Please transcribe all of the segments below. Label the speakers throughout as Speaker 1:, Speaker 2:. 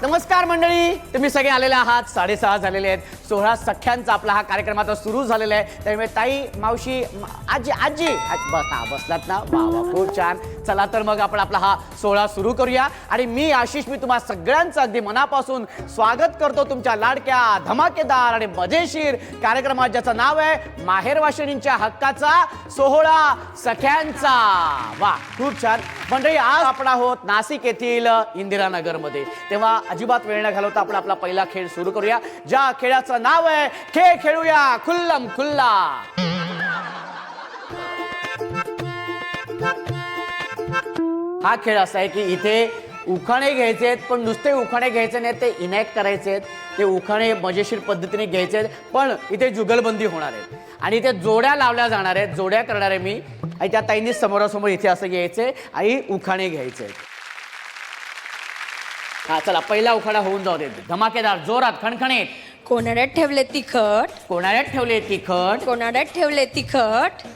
Speaker 1: नमस्कार मंडळी, तुम्ही सगळे आलेले आहात. 6:30 झालेले आहेत. 16 सख्यांचा आपला हा कार्यक्रम आता सुरू झालेला आहे. त्यामुळे ताई, मावशी, आजी आजी बसलात ना? वा, खूप छान. चला तर मग आपण आपला हा 16 सुरू करूया. आणि मी आशिष, मी तुम्हा सगळ्यांचं अगदी मनापासून स्वागत करतो तुमच्या लाडक्या, धमाकेदार आणि मजेशीर कार्यक्रमात, ज्याचं नाव आहे माहेरवाशिणींच्या हक्काचा 16 सख्यांचा. वा, खूप छान मंडळी. आज आपण आहोत नाशिक येथील इंदिरानगरमध्ये. तेव्हा अजिबात वेळ न घालवता आपण आपला पहिला खेळ सुरू करूया, ज्या खेळाचं नाव आहे खेळ खेळूया खुल्लम खुल्ला. हा खेळ असा आहे की इथे उखाणे घ्यायचे आहेत, पण नुसते उखाणे घ्यायचे नाहीत, ते इनॅक्ट करायचे आहेत. ते उखाणे मजेशीर पद्धतीने घ्यायचे आहेत, पण इथे जुगलबंदी होणार आहे आणि इथे जोड्या लावल्या जाणार आहेत. जोड्या करणार आहे मी आणि त्या ताईंनी समोरासमोर इथे असं घ्यायचंय आणि उखाणे घ्यायचे. हा, चला पहिला उखाणा होऊन जाऊ दे. धमाकेदार, जोरात, खणखणीत.
Speaker 2: कोणाड्यात ठेवले तिखट,
Speaker 1: कोणाड्यात ठेवले तिखट,
Speaker 2: कोणाड्यात ठेवले तिखट.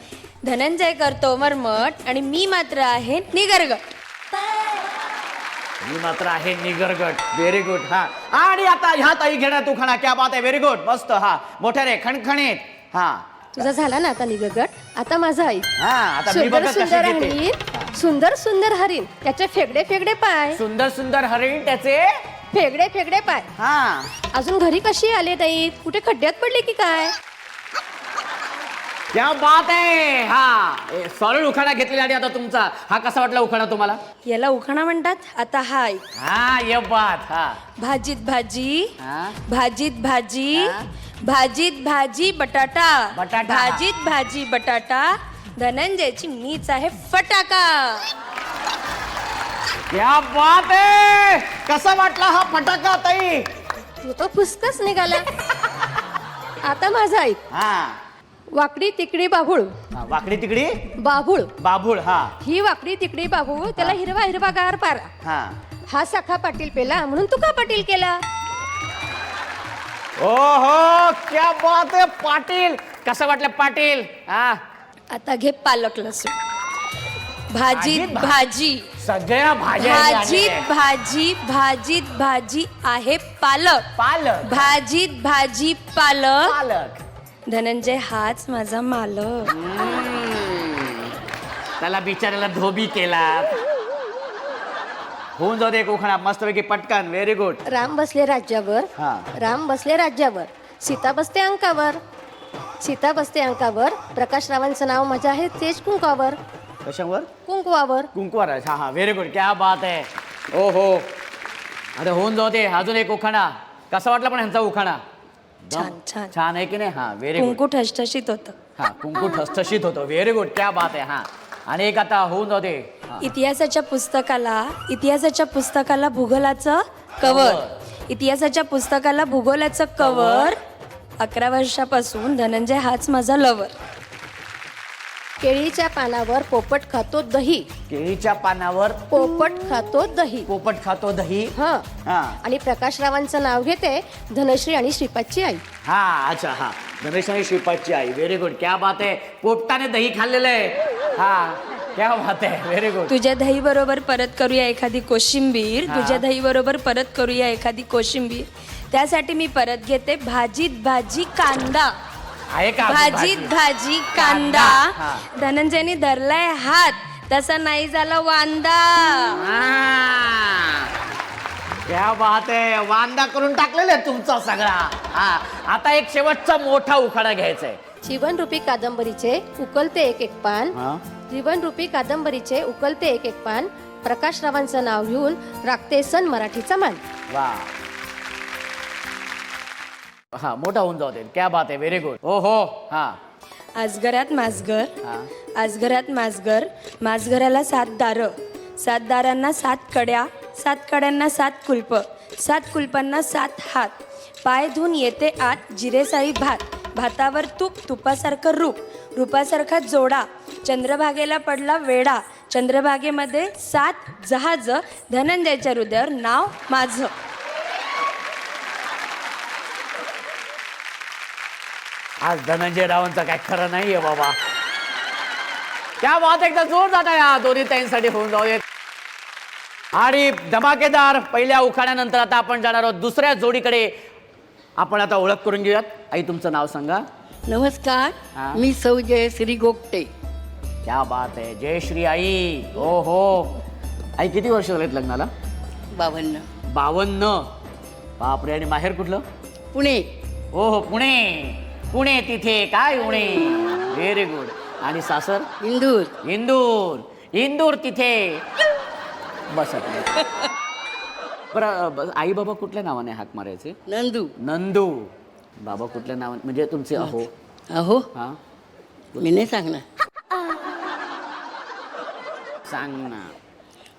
Speaker 2: धनंजय करतो मरमट आणि मी मात्र आहे निगरगट.
Speaker 1: मी मात्र आहे निगरगट. Very good. हा, आणि आता ह्या ताई घेण्यात उखाणा. क्या बात आहे, व्हेरी गुड, मस्त. हा, मोठ्या रे, खणखणीत. हा,
Speaker 2: तुझा झाला ना आता निगरगट. आता माझा ऐक.
Speaker 1: हा, आता मी
Speaker 2: सुंदर
Speaker 1: बघत कशी
Speaker 2: सुंदर
Speaker 1: घेते.
Speaker 2: हरिण, सुंदर सुंदर हरिण, त्याचे फेगडे फेगडे पाय,
Speaker 1: सुंदर सुंदर हरिण, त्याचे
Speaker 2: फेगडे फेगडे पाय.
Speaker 1: हा.
Speaker 2: अजून घरी कशी आले ताई? कुठे खड्ड्यात पडले की काय?
Speaker 1: क्या बात आहे. हा, सरळ उखाणा घेतलेला. आणि आता तुमचा हा कसा वाटला उखाणा तुम्हाला?
Speaker 2: याला उखाणा म्हणतात. आता हा ऐक.
Speaker 1: हा, ये बात. हा,
Speaker 2: भाजीत भाजी,
Speaker 1: हा.
Speaker 2: भाजीत भाजी,
Speaker 1: हा.
Speaker 2: भाजीत भाजी बटाटा,
Speaker 1: बटाटा.
Speaker 2: भाजीत भाजी बटाटा. धनंजयची मीच आहे फटाका.
Speaker 1: क्या बात आहे. कसा वाटला हा फटाका ताई?
Speaker 2: तू तो फुसकाच निघाला. आता माझा ऐक.
Speaker 1: हा,
Speaker 2: वाकडी तिकडी बाभूळ,
Speaker 1: वाकडी तिकडी
Speaker 2: बाभूळ.
Speaker 1: बाबूळ. हा,
Speaker 2: ही वाकडी तिकडी बाभूळ, त्याला हिरवा हिरवा गार पारा.
Speaker 1: हा.
Speaker 2: हा सखा पाटील पेला म्हणून तू का पाटील केला?
Speaker 1: ओहो, क्या बात आहे. पाटील, कसं वाटलं पाटील? हा,
Speaker 2: आता घे पालक लसूण. भाजीत
Speaker 1: भाजीत
Speaker 2: भाजी,
Speaker 1: सगळ्या भाज्या
Speaker 2: भाजीत भाजी, भाजीत भाजी आहे पालक.
Speaker 1: पालक.
Speaker 2: भाजीत भाजी पालक.
Speaker 1: पालक.
Speaker 2: धनंजय हाच माझा मालक.
Speaker 1: त्याला बिचाऱ्याला धोबी केला. होऊन जाऊ दे एक उखाणा मस्तपैकी पटकन. Very good.
Speaker 2: राम बसले राज्यावर,
Speaker 1: हा.
Speaker 2: राम बसले राज्यावर, सीता बसते अंकावर, सीता बसते अंकावर. प्रकाश रावांचं नाव माझं आहे तेज कुंकावर,
Speaker 1: कशावर?
Speaker 2: कुंकवावर.
Speaker 1: कुंकवार. हा हा, व्हेरी गुड. क्या बात आहे. ओ हो, अरे होऊन जाऊ दे. अजून एक उखाणा. कसा वाटला पण ह्यांचा उखाणा?
Speaker 2: छान छान.
Speaker 1: छान आहे की नाही? हा, व्हेरी गुड.
Speaker 2: कुंकू ठसठशीत होतं.
Speaker 1: हा, कुंकू ठसठशीत होतो. Very good. क्या बात आहे. हा, आणि एक आता होऊन जाऊ दे. हा.
Speaker 2: इतिहासाच्या पुस्तकाला भूगोलाचं कवर, इतिहासाच्या पुस्तकाला भूगोलाचं कवर. 11 वर्षापासून धनंजय हाच माझा लवर. केळीच्या पानावर पोपट खातो दही,
Speaker 1: केळीच्या पानावर
Speaker 2: पोपट खातो दही.
Speaker 1: पोपट खातो दही.
Speaker 2: हा,
Speaker 1: हा,
Speaker 2: आणि प्रकाश रावांचं नाव घेते धनश्री आणि श्रीपादची आई.
Speaker 1: हा, अच्छा. हा, गणेश आणि श्रीपादची आई. Very good. क्या बात आहे. पोपटाने दही खाल्लेलं आहे. हा, क्या बात आहे. Very good.
Speaker 2: तुझ्या दही बरोबर परत करूया एखादी कोशिंबीर,
Speaker 1: हा.
Speaker 2: तुझ्या दही बरोबर परत करूया एखादी कोशिंबीर. त्यासाठी मी परत घेते भाजीत भाजी कांदा,
Speaker 1: आहे का?
Speaker 2: भाजीत भाजी कांदा.
Speaker 1: हा.
Speaker 2: धनंजयने धरलाय हात, तसा नाही झाला वांदा.
Speaker 1: हा, क्या बात आहे. वांदा करून टाकलेलं आहे तुमचा सगळा. हा, आता एक शेवटचा मोठा उखाणा घ्यायचा आहे.
Speaker 2: जीवनरूपी कादंबरीचे उकलते एक एक पान,
Speaker 1: हा,
Speaker 2: जीवनरूपी कादंबरीचे उकलते एक एक पान. प्रकाश रावांचं नाव घेऊन राखते सन मराठीचा मान.
Speaker 1: वा. हा, मोठा होऊन जाऊ दे. क्या बात आहे. Very good. हो हो. हा,
Speaker 2: आजगरात माजगर,
Speaker 1: हा.
Speaker 2: आजगरात माजगर. माजगराला 7 दारं, 7 दारांना 7 कड्या, 7 कड्यांना 7 कुलप, 7 कुलपांना 7 हात. पाय धुवून येते आत जिरेसाई भात, भातावर तूप, तुपासारखं रूप, रूपासारखा जोडा. चंद्रभागेला पडला वेडा, चंद्रभागेमध्ये 7 जहाज. धनंजयच्या हृदयावर नाव माझं.
Speaker 1: आज धनंजय रावांचं काय खरं नाहीये बाबा. क्या बात. एकदा जोर जाता या दोन्ही ताईंसाठी होऊन जाऊ. आणि धमाकेदार पहिल्या उखाण्यानंतर आता आपण जाणार आहोत दुसऱ्या जोडीकडे. आपण आता ओळख करून घेऊयात. आई तुमचं नाव सांगा.
Speaker 3: नमस्कार,
Speaker 1: हा.
Speaker 3: मी सौ जयश्री गोगटे.
Speaker 1: क्या बात आहे. जयश्री आई. हो हो. आई किती वर्ष झालेत लग्नाला?
Speaker 3: 52.
Speaker 1: 52. बापरे. आणि माहेर कुठलं?
Speaker 3: पुणे.
Speaker 1: हो हो पुणे. पुणे तिथे काय उणे. Very good. आणि सासर?
Speaker 3: इंदूर.
Speaker 1: इंदूर. इंदूर तिथे. बस आता. बरं आई बाबा कुठल्या नावाने हाक मारायचे?
Speaker 3: नंदू.
Speaker 1: नंदू. बाबा कुठल्या नावाने म्हणजे तुमचे? अहो.
Speaker 3: अहो,
Speaker 1: हा
Speaker 3: मी नाही सांगणार.
Speaker 1: सांग ना.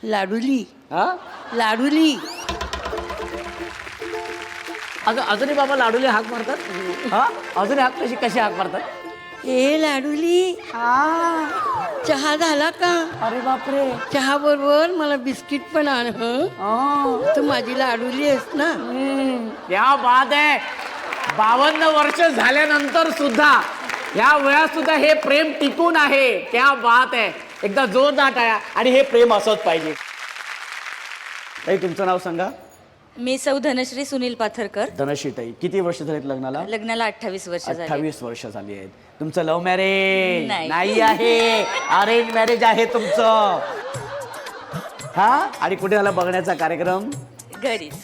Speaker 3: लाडुली.
Speaker 1: हा
Speaker 3: लाडुली.
Speaker 1: अजूनही बाबा लाडूले हाक मारतात? हा अजूनही हाक कशी हाक मारतात?
Speaker 3: ए लाडुली, चहा झाला का?
Speaker 1: अरे बापरे.
Speaker 3: चहा बरोबर मला बिस्किट पण आण हं. तू माझी लाडुली आहेस ना.
Speaker 1: क्या बात आहे. 52 वर्ष झाल्यानंतर सुद्धा या वयात सुद्धा हे प्रेम टिकून आहे. क्या बात आहे. एकदा जोरदार टाळ्या. आणि हे प्रेम असंच पाहिजे. ताई तुमचं नाव सांगा.
Speaker 2: मी सौ धनश्री सुनील पाथरकर.
Speaker 1: धनश्री ताई किती वर्ष झालीत लग्नाला?
Speaker 2: लग्नाला 28 वर्ष झाली.
Speaker 1: 28 वर्ष झाली आहेत. तुमचं लव्ह मॅरेज
Speaker 2: नाही.
Speaker 1: नाही आहे, अरेंज मॅरेज आहे तुमचं. हा आणि कुठे झाला बघण्याचा कार्यक्रम?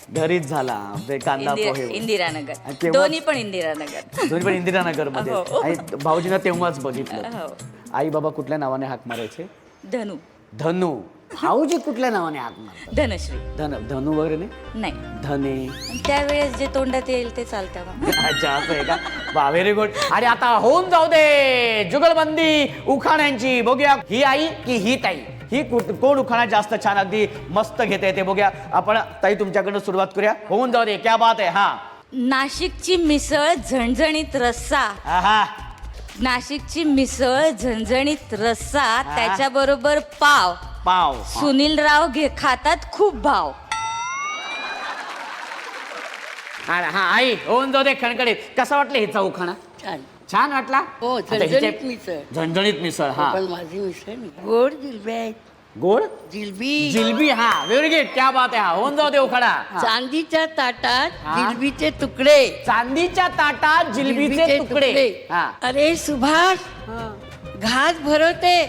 Speaker 1: घरीच झाला. कांदा पोहे.
Speaker 2: इंदिरानगर.
Speaker 1: तेव्हा-
Speaker 2: दोन्ही पण इंदिरानगर.
Speaker 1: दोन्ही पण इंदिरानगर मध्ये.
Speaker 2: हो.
Speaker 1: आणि भाऊजींना तेव्हाच बघितलं.
Speaker 2: हो.
Speaker 1: आई बाबा कुठल्या नावाने हाक मारायचे?
Speaker 2: धनु.
Speaker 1: धनु. भाऊजी कुठल्या नावाने हाक मारतात?
Speaker 2: धनश्री.
Speaker 1: धनु वगैरे नाही?
Speaker 2: नाही.
Speaker 1: धने.
Speaker 2: त्यावेळेस जे तोंडात येईल ते चालतं मग.
Speaker 1: अच्छा असं आहे का? वा व्हेरी गुड. आणि आता होऊन जाऊ दे जुगलबंदी उखाण्यांची. बघूया ही आई की ही ताई. ही कोण उखाणा जास्त छान अगदी मस्त घेते ते बघूया आपण. ताई तुमच्याकडनं सुरुवात करूया. होऊन जाऊ दे. क्या बात आहे. हा.
Speaker 2: नाशिकची मिसळ झणझणीत रस्सा.
Speaker 1: आहा.
Speaker 2: नाशिकची मिसळ झणझणीत रस्सा, त्याच्याबरोबर पाव.
Speaker 1: पाव.
Speaker 2: सुनीलराव खातात खूप भाव.
Speaker 1: हा आई होऊन जाऊ दे खणखणीत. कसा वाटलं हिचा उखाणा?
Speaker 3: छान.
Speaker 1: छान वाटला?
Speaker 3: हो,
Speaker 1: आता
Speaker 3: झणझणीत
Speaker 1: हिचे-
Speaker 3: मिसळ.
Speaker 1: झणझणीत मिसळ. हा.
Speaker 3: पण माझी मिसळ नाही. गोड जिलबी आहेत.
Speaker 1: गोड
Speaker 3: जिलबी.
Speaker 1: जिलबी. हा व्हेरी गुड. क्या बात आहे. हा होऊन जाऊ दे उखाणा.
Speaker 3: चांदीच्या ताटात
Speaker 1: हा.
Speaker 3: जिलबीचे तुकडे.
Speaker 1: चांदीच्या ताटात जिलबीचे तुकडे. हा.
Speaker 3: अरे सुभाष, घास भरवते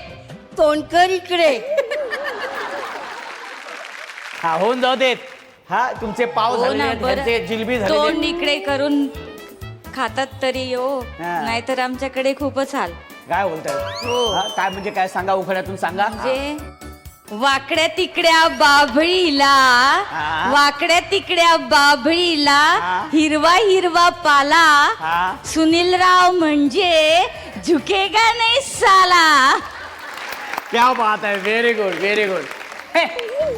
Speaker 3: तोंडकर इकडे.
Speaker 1: हा होऊन जाऊ देत. हा तुमचे पाव
Speaker 2: हो
Speaker 1: झालेले
Speaker 2: ना,
Speaker 1: आहेत,
Speaker 2: बरं.
Speaker 1: ह्यांचे जिलबी
Speaker 2: तोंड
Speaker 1: झालेली.
Speaker 2: इकडे करून खातात तरी हो.
Speaker 1: हा.
Speaker 2: नाहीतर आमच्याकडे खूपच हाल.
Speaker 1: काय बोलताय?
Speaker 2: हो.
Speaker 1: हा, काय म्हणजे काय सांगा उखाण्यातून सांगा.
Speaker 2: म्हणजे वाकड्या तिकड्या बाभळीला,
Speaker 1: हा.
Speaker 2: वाकड्या तिकड्या बाभळीला
Speaker 1: हा.
Speaker 2: हिरवा हिरवा पाला.
Speaker 1: हा.
Speaker 2: सुनीलराव म्हणजे झुकेगा नाही साला.
Speaker 1: क्या बात आहे. Very good very good.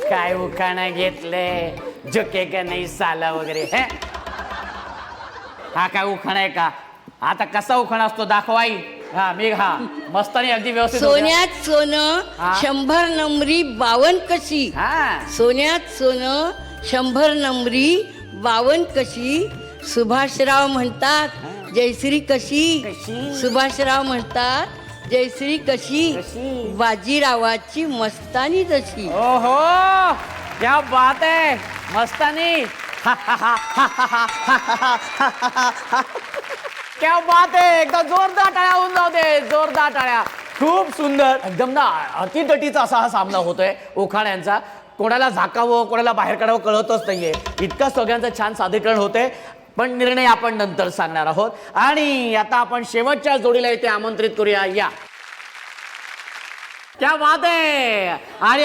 Speaker 1: काय उखाणा घेतलंय. झुके का नाही साला वगैरे. हे हा काय उखाणा आहे का? आता कसा उखाणा असतो दाखवाई. हा मी हा मस्तानी अगदी व्यवस्थित होत्या.
Speaker 3: सोन्यात सोनं
Speaker 1: हा.
Speaker 3: 100 नंबरी 52 कशी.
Speaker 1: हा.
Speaker 3: सोन्यात सोनं 100 नंबरी 52 कशी. सुभाषराव म्हणतात जयश्री कशी.
Speaker 1: कशी?
Speaker 3: सुभाषराव म्हणतात जयश्री कशी.
Speaker 1: कशी?
Speaker 3: बाजीरावाची मस्तानी जशी.
Speaker 1: ओहो क्या बात आहे. मस्तानी. क्या बात आहे. एकदा जोरदार टाळ्या होऊन जाऊ दे. जोरदार टाळ्या. खूप सुंदर. एकदम ना अतितटीचा असा हा सामना होतोय उखाण्यांचा. कोणाला झाकावं कोणाला बाहेर काढावं कळतच नाहीये. इतकं सगळ्यांचं छान सादरीकरण होतंय. पण निर्णय आपण नंतर सांगणार आहोत. आणि आता आपण शेवटच्या जोडीला इथे आमंत्रित करूया. या. क्या बात आहे. आणि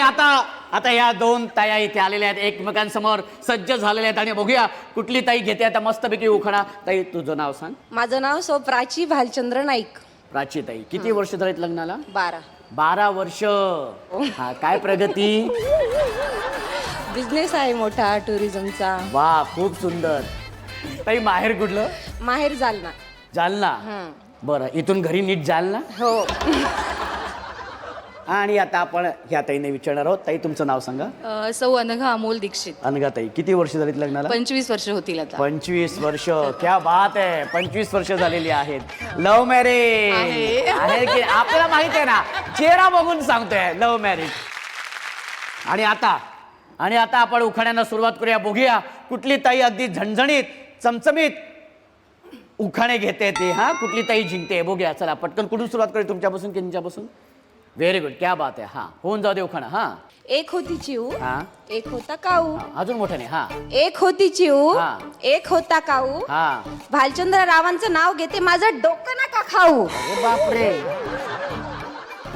Speaker 1: आता या दोन ताया इथे आलेल्या आहेत. एकमेकांसमोर सज्ज झालेल्या आहेत. आणि बघूया कुठली ताई घेते आता मस्तपैकी उखाणा. ताई तुझं नाव सांग.
Speaker 4: माझं नाव सौ प्राची भालचंद्र नाईक.
Speaker 1: प्राची ताई किती वर्ष झालीत लग्नाला?
Speaker 4: 12.
Speaker 1: 12 वर्ष. हा काय प्रगती.
Speaker 4: बिझनेस आहे मोठा टुरिझमचा.
Speaker 1: वा खूप सुंदर. ताई माहेर कुठलं?
Speaker 4: माहेर जालना.
Speaker 1: जालना. बरं इथून घरी नीट जाल ना.
Speaker 4: हो.
Speaker 1: आणि आता आपण ह्या ताईने विचारणार आहोत. ताई तुमचं नाव सांगा.
Speaker 4: सौ अनघा अमोल दीक्षित.
Speaker 1: अनघाताई किती वर्ष झालीत लग्नाला?
Speaker 4: 25 वर्ष होतील आता.
Speaker 1: 25 वर्ष. क्या बात आहे. 25 वर्ष झालेली आहेत. लव्ह मॅरेज आहे की आपल्याला माहित आहे ना. चेहरा बघून सांगतोय लव्ह मॅरेज. आणि आता आणि आता आपण उखाण्याला सुरुवात करूया. बघूया कुठली ताई अगदी झणझणीत चमचमीत उखाणे घेते ते. हा, कुठली ताई जिंकते बघूया. चला पटकन कुठून सुरुवात करूया, तुमच्यापासून की तुमच्यापासून? व्हेरी गुड, क्या बात आहे. हा, होऊन जाऊ दे उखाणा. हा
Speaker 2: एक होती चिऊ,
Speaker 1: हा
Speaker 2: एक होता काऊ.
Speaker 1: अजून मोठ्याने. हा
Speaker 2: एक होती चिऊ,
Speaker 1: हा.
Speaker 2: एक होता काऊ.
Speaker 1: हा.
Speaker 2: भालचंद्र रावांचं नाव घेते, माझं डोकं नका खाऊ.
Speaker 1: अरे बापरे,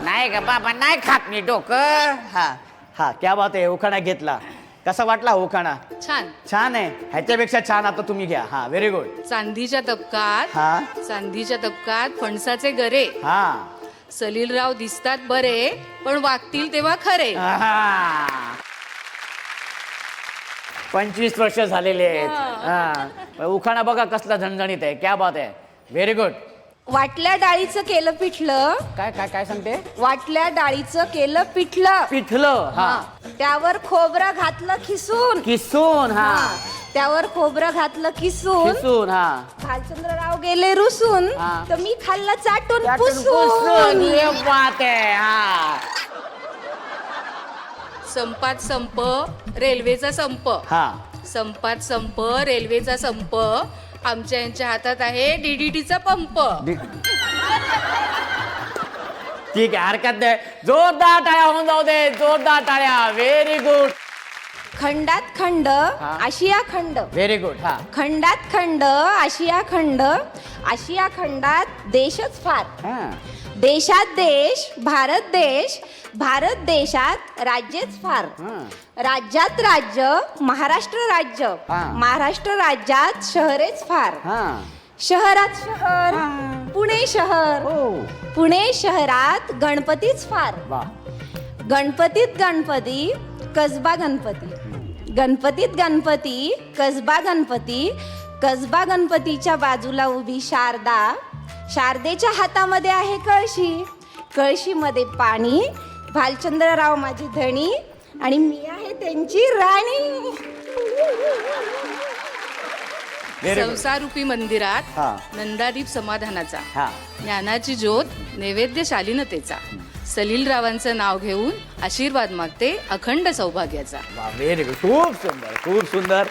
Speaker 1: नाही का बाबा, नाही खात मी डोकं. हा हा, क्या बात आहे. उखाणा घेतला. कसा वाटला उखाणा?
Speaker 4: छान.
Speaker 1: छान आहे. ह्याच्यापेक्षा छान आता तुम्ही घ्या. हा, व्हेरी गुड.
Speaker 4: चांदीच्या तबकात
Speaker 1: हा
Speaker 4: चांदीच्या तबकात फणसाचे गरे.
Speaker 1: हा
Speaker 4: सलीलराव दिसतात बरे, पण वागतील तेव्हा खरे.
Speaker 1: आहा. 25 वर्ष झालेले आहेत. हा, उखाणा बघा कसला झणझणीत आहे. क्या बात आहे. Very good.
Speaker 2: वाटल्या डाळीचं केलं पिठलं,
Speaker 1: काय काय काय सांगते?
Speaker 2: वाटल्या डाळीचं केलं पिठलं.
Speaker 1: पिठलं. हा,
Speaker 2: त्यावर खोबरं घातलं खिसून.
Speaker 1: किसून. हा,
Speaker 2: त्यावर खोबरं घातलं किसून.
Speaker 1: किसून. हा,
Speaker 2: भालचंद्रराव गेले रुसून,
Speaker 1: हा.
Speaker 2: तर मी खाल्लं चाटून
Speaker 1: त्यातून
Speaker 2: पुसून.
Speaker 1: पुसून. ये बात आहे. हा
Speaker 4: संपात संप रेल्वेचा संप.
Speaker 1: हा,
Speaker 4: संपात संप रेल्वेचा संप. आमच्या यांच्या हातात आहे डीडीटीचा पंप.
Speaker 1: ठीक आहे, हरकत नाही. जोरदार टाळ्या होऊन जाऊ दे. जोरदार टाळ्या. Very good.
Speaker 2: खंडात खंड, आशिया खंड.
Speaker 1: Very good. हा,
Speaker 2: खंडात खंड, आशिया खंड. आशिया खंडात देशच फार.
Speaker 1: हा.
Speaker 2: देशात देश, भारत देश. भारत देशात राज्यच फार.
Speaker 1: हा.
Speaker 2: राज्यात राज्य, महाराष्ट्र राज्य.
Speaker 1: हा.
Speaker 2: महाराष्ट्र राज्यात शहरेच फार.
Speaker 1: हा.
Speaker 2: शहरात शहर, पुणे शहर.
Speaker 1: हो.
Speaker 2: पुणे शहरात गणपतीच फार.
Speaker 1: वा.
Speaker 2: गणपतीत गणपती, कसबा गणपती. गणपतीत गणपती, कसबा गणपती. कसबा गणपतीच्या बाजूला उभी शारदा. शारदेच्या हातामध्ये आहे कळशी. कळशीमध्ये पाणी. भालचंद्रराव माझी धणी आणि मी आहे त्यांची राणी.
Speaker 4: संसारूपी मंदिरात
Speaker 1: हा.
Speaker 4: नंदादीप समाधानाचा.
Speaker 1: हा.
Speaker 4: ज्ञानाची ज्योत नैवेद्य शालीनतेचा. सलीलरावांचं नाव घेऊन आशीर्वाद मागते अखंड सौभाग्याचा.
Speaker 1: वा, व्हेरी गुड. खूप सुंदर, खूप सुंदर.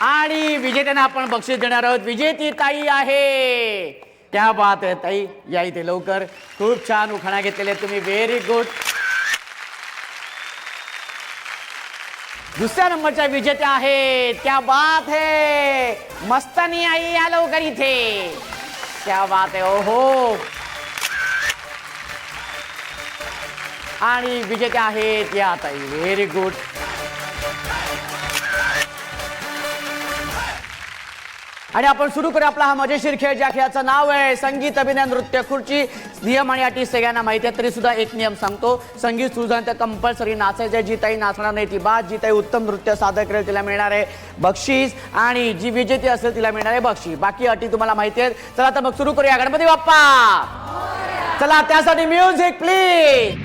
Speaker 1: आणि विजेत्यांना आपण बक्षीस देणार आहोत. विजेती ताई आहे. क्या बात आहे ताई, या इथे लवकर. खूप छान उखाणा घेतलेले तुम्ही. Very good. दुसऱ्या नंबरच्या विजेत्या आहेत. क्या बात है. मस्तानी आई या लवकर इथे. क्या बात आहे. ओहो. आणि विजेत्या आहेत या ताई. Very good. आणि आपण सुरू करूया आपला हा मजेशीर खेळ. ज्या खेळाचं नाव आहे संगीत अभिनय नृत्य खुर्ची. नियम आणि अटी सगळ्यांना माहिती आहे, तरी सुद्धा एक नियम सांगतो. संगीत सुरू झाल्यानंतर कंपल्सरी नाचायचं. जी ताई नाचणार नाही ती बाद. जी ताई उत्तम नृत्य सादर करेल तिला मिळणार आहे बक्षीस. आणि जी विजेती असेल तिला मिळणार आहे बक्षीस. बाकी अटी तुम्हाला माहिती आहेत. चला तर मग सुरू करूया. गणपती बाप्पा. चला त्यासाठी म्युझिक प्लीज.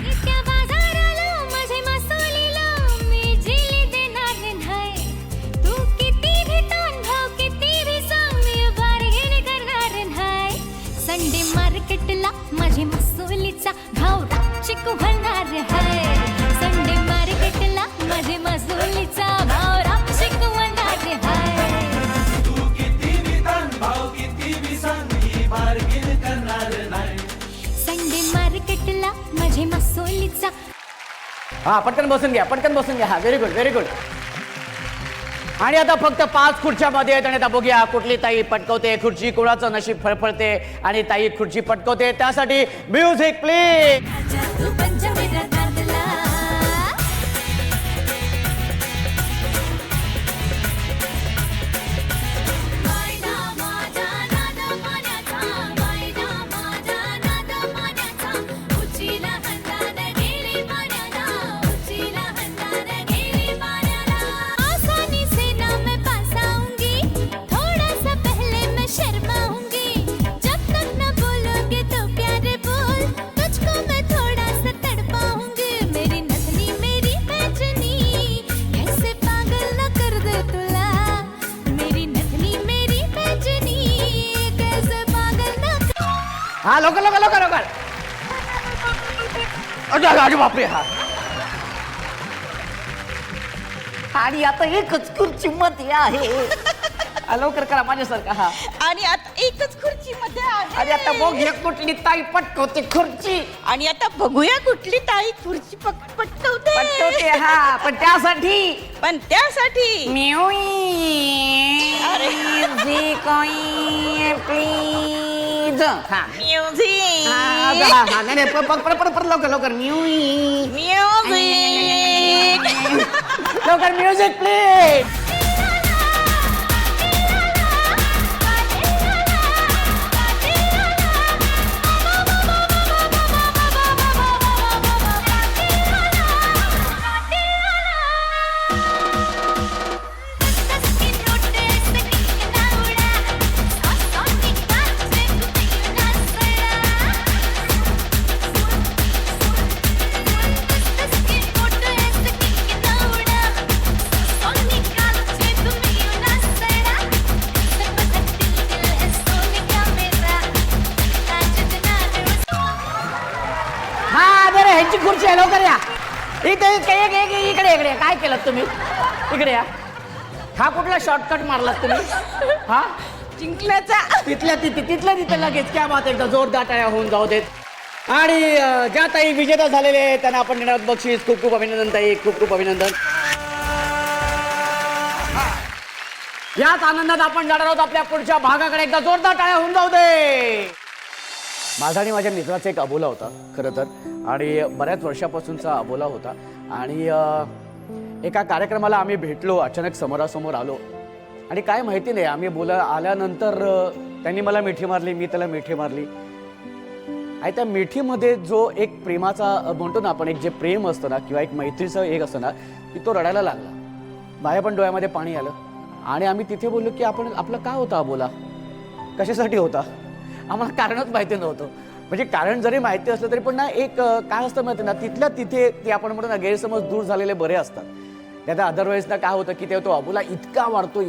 Speaker 5: संडे मार्केटला माझे मसुलीचा भाव रापचिक होणार है. संडे मार्केटला माझे मसुलीचा भाव रापचिक होणार है.
Speaker 6: तू किती विधान भाव किती विसंग ही बार्गेन करणार नाही.
Speaker 5: संडे मार्केटला माझे मसुलीचा.
Speaker 1: हा, पटकन बसून घ्या, पटकन बसून घ्या. हा, व्हेरी गुड, व्हेरी गुड. आणि आता फक्त 5 खुर्च्यामध्ये आहेत. आणि आता बघूया कुठली ताई पटकवते खुर्ची, कोणाचं नशीब फळफळते आणि ताई खुर्ची पटकवते. त्यासाठी म्युझिक प्लीज.
Speaker 5: तू पंचमीला गाजला. मैना माझा नाद मान्याचा. मैना माझा नाद मान्याचा. उचीला हंदान गेली पाण्याला. उचीला हंदान गेली पाण्याला. आसानी से ना मैं पास आऊंगी. थोड़ा सा पहले मैं शर्माऊंगी. जब तक न बोलोगे तो प्यारे बोल. तुझको मैं थोड़ा सा तड़पाऊंगी. मेरी नथनी मेरी पैचनी. कैसे पागल न कर दे तुला. मेरी नथनी मेरी पैचनी. कैसे पागल न कर.
Speaker 1: हा, लवकर लवकर लवकर लवकर. अरे बापरे. हा, आणि आता एकच खुर्ची मध्ये आहे. लवकर करा माझ्यासारखा. हा
Speaker 7: आणि आता एकच खुर्ची मध्ये आहे.
Speaker 1: आणि आता बघूया कुठली ताई पटकवते खुर्ची.
Speaker 7: आणि आता बघूया कुठली ताई खुर्ची पटकवते.
Speaker 1: पटकवते हा, पण त्यासाठी म्युझिक प्लीज. हा
Speaker 7: म्युझिक
Speaker 1: नाही परत लवकर म्युझिक लवकर म्युझिक प्लीज. ह्यांची खुर्ची आहे, लवकर या. इकडे काय केलं तुम्ही? इकडे या. हा कुठला शॉर्टकट मारलात तुम्ही? हा
Speaker 7: जिंकल्याचा
Speaker 1: तिथल्या तिथे लगेच क्या बात, एकदा जोरदार टाळ्या होऊन जाऊ देत. आणि ज्या ताई विजेता झालेले आहेत त्यांना आपण देणार आहोत बक्षीस. खूप खूप अभिनंदन ताई, खूप अभिनंदन. याच आनंदात आपण जाणार आहोत आपल्या पुढच्या भागाकडे. एकदा जोरदार टाळ्या होऊन जाऊ दे. माझा आणि माझ्या मित्राचा एक अबोला होता खरं तर, आणि बऱ्याच वर्षापासूनचा अबोला होता. आणि एका कार्यक्रमाला आम्ही भेटलो, अचानक समोरासमोर आलो. आणि काय माहिती नाही, आम्ही आल्यानंतर त्यांनी मला मिठी मारली, मी त्याला मिठी मारली. आणि त्या मिठीमध्ये जो एक प्रेमाचा म्हणतो ना आपण, एक जे प्रेम असतं ना किंवा एक मैत्रीचं एक असतं ना, की तो रडायला लागला. माझ्या पण डोळ्यामध्ये पाणी आलं. आणि आम्ही तिथे बोललो की आपला का होता अबोला, कशासाठी होता, आम्हाला कारणच माहिती नव्हतं. म्हणजे कारण जरी माहिती असलं तरी पण ना, एक काय असतं माहिती ना, तिथल्या तिथे ते आपण म्हणतो ना, गैरसमज दूर झालेले बरे असतात. त्याचा अदरवाईज ना काय होतं की ते तो अबोला इतका वाढतो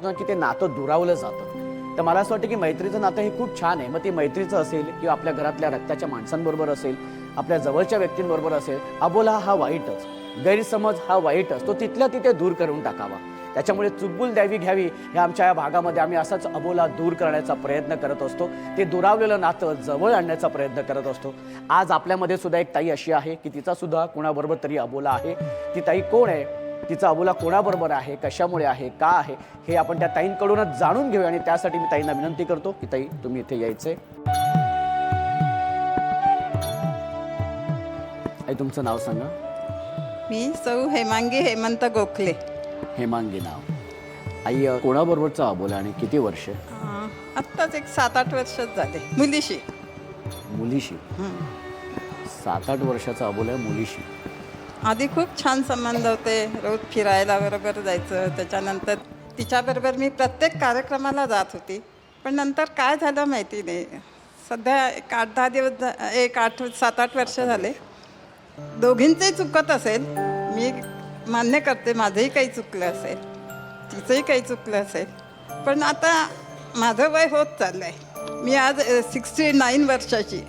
Speaker 1: ना की ते नातं दुरावलं जातं. तर मला असं वाटतं की मैत्रीचं नातं हे खूप छान आहे. मग ते मैत्रीचं असेल किंवा आपल्या घरातल्या रक्ताच्या माणसांबरोबर असेल, आपल्या जवळच्या व्यक्तींबरोबर असेल, अबोला हा वाईटच, गैरसमज हा वाईटच, तो तिथल्या तिथे दूर करून टाकावा. त्याच्यामुळे चुकबुल द्यावी घ्यावी ह्या आमच्या या भागामध्ये आम्ही असाच अबोला दूर करण्याचा प्रयत्न करत असतो. ते दुरावलेलं नातं जवळ आणण्याचा प्रयत्न करत असतो. आज आपल्यामध्ये सुद्धा एक ताई अशी आहे की तिचा सुद्धा कोणाबरोबर तरी अबोला आहे. ती ताई कोण आहे, तिचा अबोला कोणाबरोबर आहे, कशामुळे आहे, का आहे, हे आपण त्या ताईंकडूनच जाणून घेऊया. आणि त्यासाठी मी ताईंना विनंती करतो की ताई तुम्ही इथे यायचंय. आई तुमचं नाव सांगा.
Speaker 7: मी सौ हेमांगी हेमंत गोखले.
Speaker 1: हेमांगी नाव. आई कोणाबरोबरचा अबोला आणि किती वर्ष?
Speaker 7: आत्ताच एक 7-8 वर्षच झाले. मुलीशी.
Speaker 1: मुलीशी? 7-8 वर्षाचा अबोला आहे मुलीशी.
Speaker 7: आधी खूप छान संबंध होते, रोज फिरायला बरोबर जायचं. त्याच्यानंतर तिच्याबरोबर मी प्रत्येक कार्यक्रमाला जात होती. पण नंतर काय झालं माहिती नाही. सध्या एक 8-10 दिवस, एक 7-8 वर्ष झाले. दोघींचंही चुकत असेल, मी मान्य करते, माझंही काही चुकलं असेल, तिचंही काही चुकलं असेल. पण आता माझं वय होत चाललं आहे. मी आज 69 वर्षाची,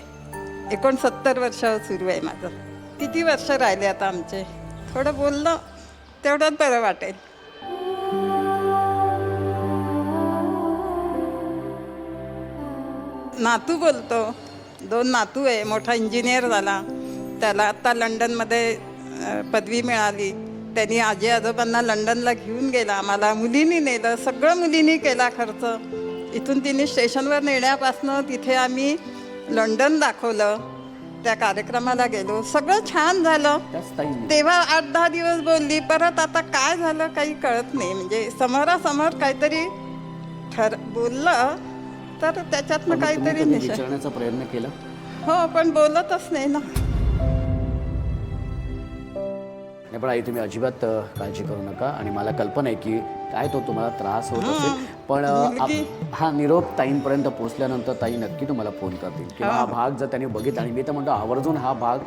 Speaker 7: 69 वर्ष सुरू आहे माझं. किती वर्ष राहिले आता आमचे. थोडं बोललं तेवढंच बरं वाटेल. नातू बोलतो. 2 नातू आहे. मोठा इंजिनियर झाला, त्याला आत्ता लंडनमध्ये पदवी मिळाली. त्यांनी आजी आजोबांना लंडनला घेऊन गेला. आम्हाला मुलींनी नेलं, सगळं मुलींनी केला खर्च. इथून तिने स्टेशनवर नेण्यापासनं तिथे आम्ही लंडन दाखवलं. त्या कार्यक्रमाला गेलो, सगळं छान झालं. तेव्हा 8-10 दिवस बोलली. परत आता काय झालं काही कळत नाही. म्हणजे समोरासमोर काहीतरी बोललं तर त्याच्यातनं काहीतरी
Speaker 1: विचारण्याचा प्रयत्न केला.
Speaker 7: हो, पण बोलतच नाही ना.
Speaker 1: नाही पण आई तुम्ही अजिबात काळजी करू नका. आणि मला कल्पना आहे की काय तो तुम्हाला त्रास होत असेल, पण हा निरोप ताईंपर्यंत पोहोचल्यानंतर ताई नक्की तुम्हाला फोन करतील किंवा हा भाग जर त्यांनी बघितला. आणि मी तर म्हणतो आवर्जून हा भाग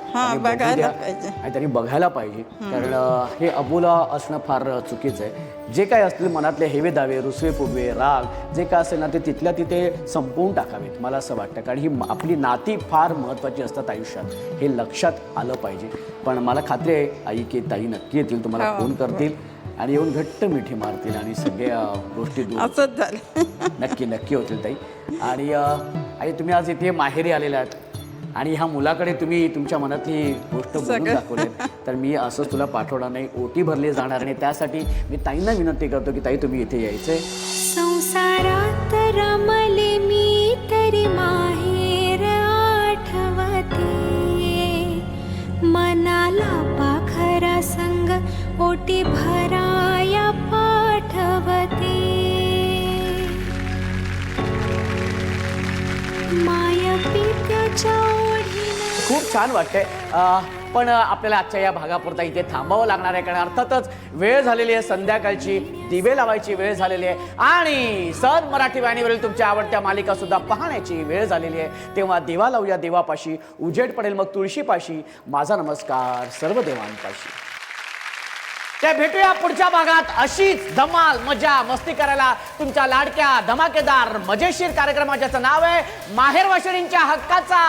Speaker 7: बघायला पाहिजे
Speaker 1: आणि त्यांनी बघायला पाहिजे. कारण हे अबोला असणं फार चुकीचं आहे. जे काय असतील मनातले हेवे दावे, रुसवे फुगवे, राग जे काय असेल ना, ते तिथल्या तिथे संपवून टाकावेत मला असं वाटतं. कारण ही आपली नाती फार महत्त्वाची असतात आयुष्यात, हे लक्षात आलं पाहिजे. पण मला खात्री आहे आई की ताई नक्की येतील, तुम्हाला फोन करतील. आणि येऊन घट्ट मिठी मारतील आणि सगळ्या गोष्टी दूर
Speaker 7: असंच झालं.
Speaker 1: नक्की नक्की होतील ताई. आणि आई तुम्ही आज इथे माहेरी आलेल्या आहात आणि ह्या मुलाकडे तुम्ही तुमच्या मनातली गोष्ट बोलून
Speaker 7: सगळं.
Speaker 1: दाखवली, तर मी असंच तुला पाठवणार नाही, ओटी भरली जाणार आणि त्यासाठी मी ताईंना विनंती करतो की ताई तुम्ही इथे यायचंय.
Speaker 5: संसारात रमले मी तरी माहेर आठवते, मनाला पाखरा संग ओटी भराया पाठवते, माया पित्याच्या ओढीनं.
Speaker 1: खूप छान वाटतंय. पण आपल्याला आजच्या या भागापुरता इथे थांबावं लागणार आहे, कारण अर्थातच वेळ झालेली आहे संध्याकाळची, दिवे लावायची वेळ झालेली आहे आणि सन मराठी वाहिनीवरील तुमच्या आवडत्या मालिका सुद्धा पाहण्याची वेळ झालेली आहे. तेव्हा दिवा लावूया देवापाशी, उजेड पडेल मग तुळशीपाशी, माझा नमस्कार सर्व देवांपाशी. त्या भेटूया पुढच्या भागात अशीच धमाल मजा मस्ती करायला तुमच्या लाडक्या धमाकेदार मजेशीर कार्यक्रमाच्याचं नाव आहे माहेर वाशिणींच्या हक्काचा